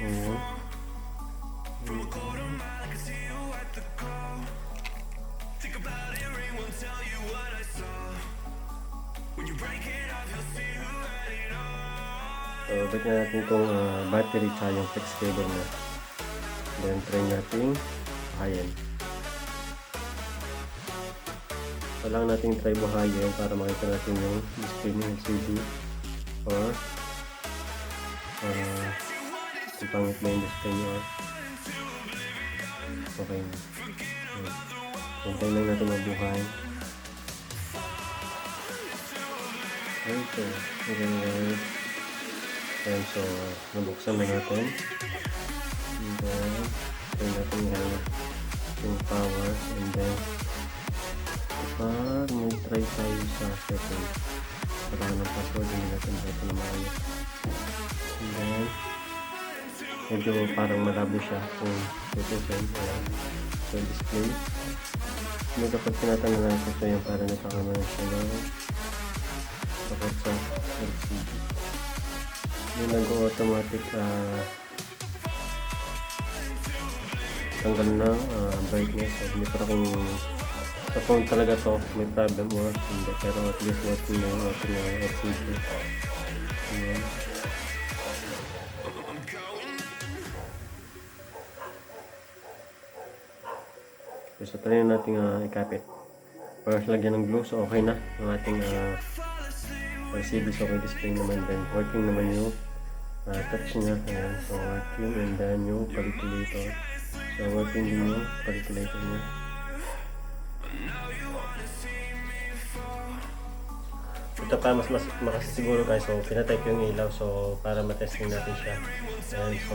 Ayan. So, balik na natin itong battery tsaka yung flex cable na. Then, try natin buhayin. Kailangan natin try buhayin para makita natin yung display ng LCD or kung pangit na yung display nyo. Okay na. Hintayin lang natin mabuhay. Okay. Okay. And so, nabuksan na natin. And then, try natin yung power. And then, kapag mag-try tayo sa setting, kailangan ng password, hindi natin ito na maayos. And then, medyo parang malabo siya kung tutusin. So, display. May kapag tinatanggal natin ito yung parang nagkakaroon siya ng support sa LCD. Yung nag-automatic tanggal ng brightness. So, hindi para kung sa phone talaga to may problem or hindi, pero at least working na yung ating LCD. Ayan. So, try na natin ikapit. Para lagyan ng glue, so okay na ang ating LCD. So, okay display naman, then working naman yung touch niya. Ayan, so working, and then yung calculator. So, working din yung calculator niya. Ito pa mas makasiguro guys, so pinatype yung ilaw, so para matesting natin siya. And so,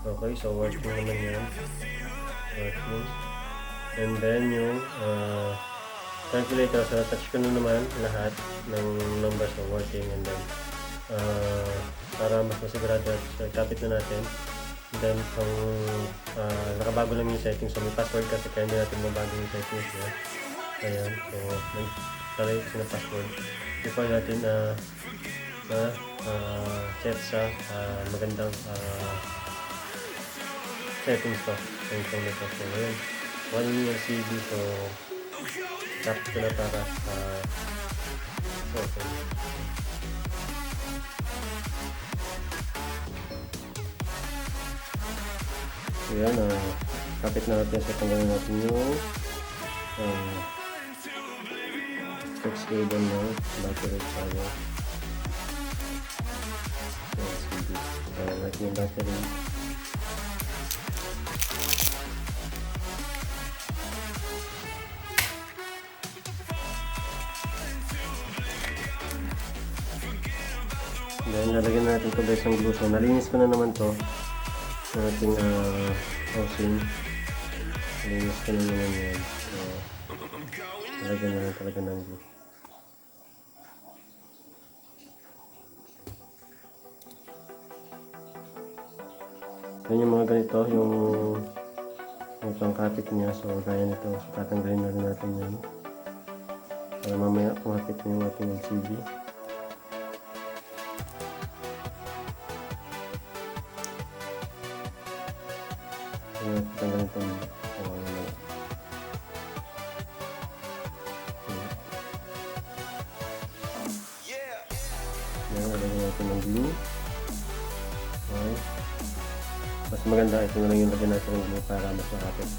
okay, so working naman yan. Working. And then yung calculator, so touch ko na naman lahat ng numbers na working. And then para mas masigurado, so ikapit na natin. And then kung nakabago lang yung settings, so may password kasi kaya hindi natin mabago yung settings niya. Ayan, so nagtalay ko na password before natin set sa magandang settings to. Yung nito, so ngayon 1 LCD, so tap ko na para okay. So yan, kapit na natin sa tanggalin natin yung flex cable ng battery tayo. LCD. Natin yung battery. Then, lalagyan natin ito guys ng glue. So, nalinis ko na naman to sa ating housing. Nalinis ko na naman yan. So, lalagyan na lang talaga ng glue. Yan yung mga ganito, yung pangkapit niya. So, gaya nito. So, tatanggalin na rin natin yan. Para mamaya kumapit yung ating LCD. Tanggalin ito. Yan, lagyan natin ng glue. Okay. Mas maganda ito na lang yung lagyan natin ng glue para mas makapit.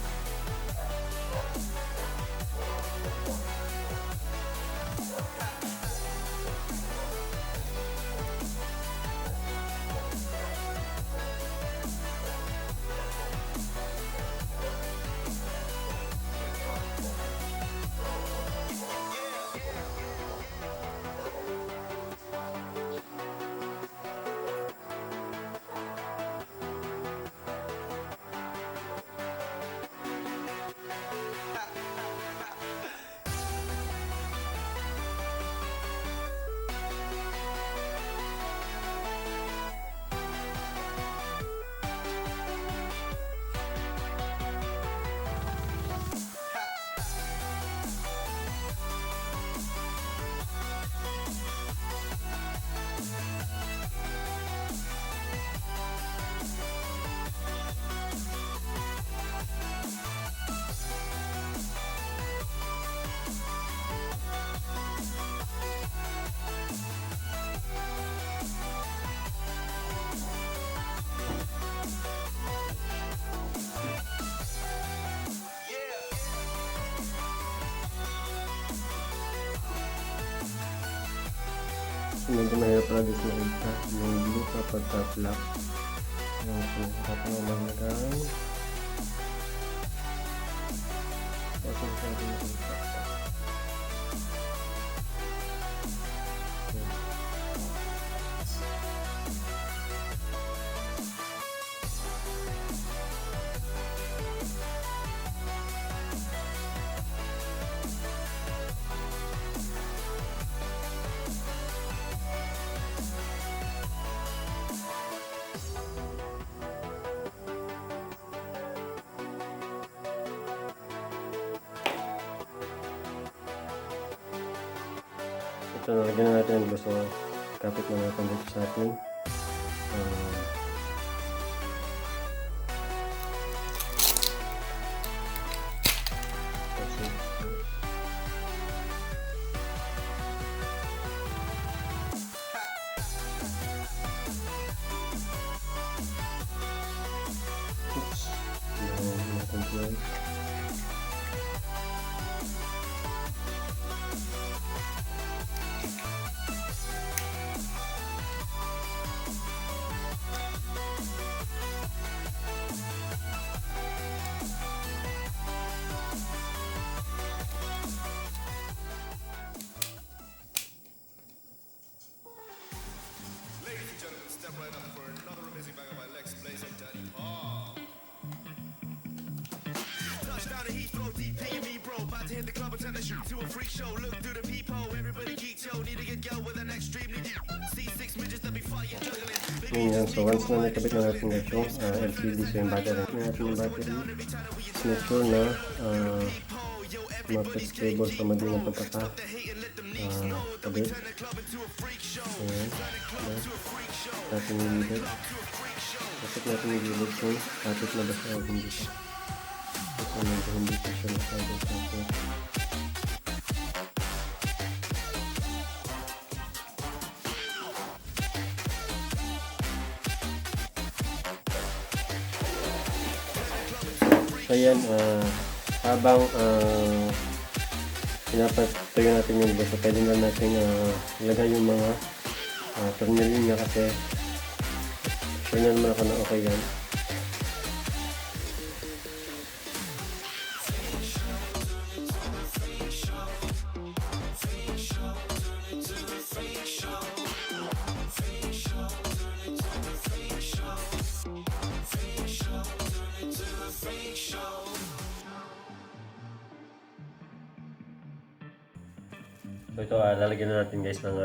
medyo mahirap pala guys makita yung blue kapag ka-black. Ayan, so nakapangaman na guys. Tapos natin makita. Ito, nalagyan na natin ang glue. So, kapit na natin dito sa ating Yan. So once na nakabit na natin itong LCD, so yung battery na natin yung battery, make sure na mapag-stable sa mali ng pagkakabit. Ayan, natin yung gilid. Kapit natin yung gilid kung kapit na ba siya o hindi siya. Ito medyo hindi siya masyadong kapit. So yan, habang pinapatuyo natin yung buso, pwede na natin ilagay yung mga tornilyo niya kasi sure na naman ako na okay yan. So ito, lalagyan na natin guys ng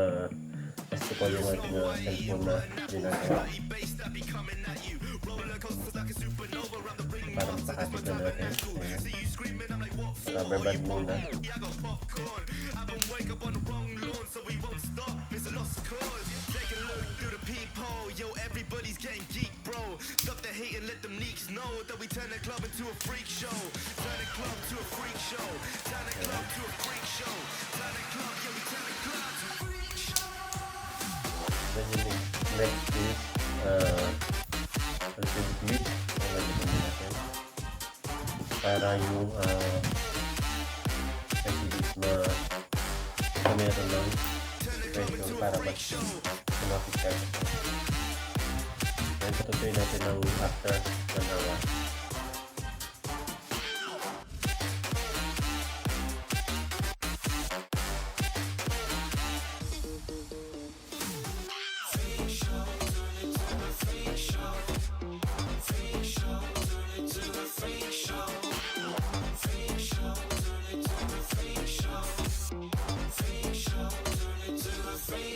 testicle yung ating cellphone na ginagawa. Para mapakapit na natin. Rubber band muna. Stop the hate and let them neeks know that we turn the club into a freak show. Turn the club to a freak show. Turn the club to a freak show. Turn the club, yeah, we turn the club to a freak show. Then you next is clip. Para yung meron lang pressure para mas lumapit ka. Then patutuin natin ng after 1 hour.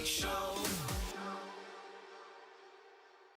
Show.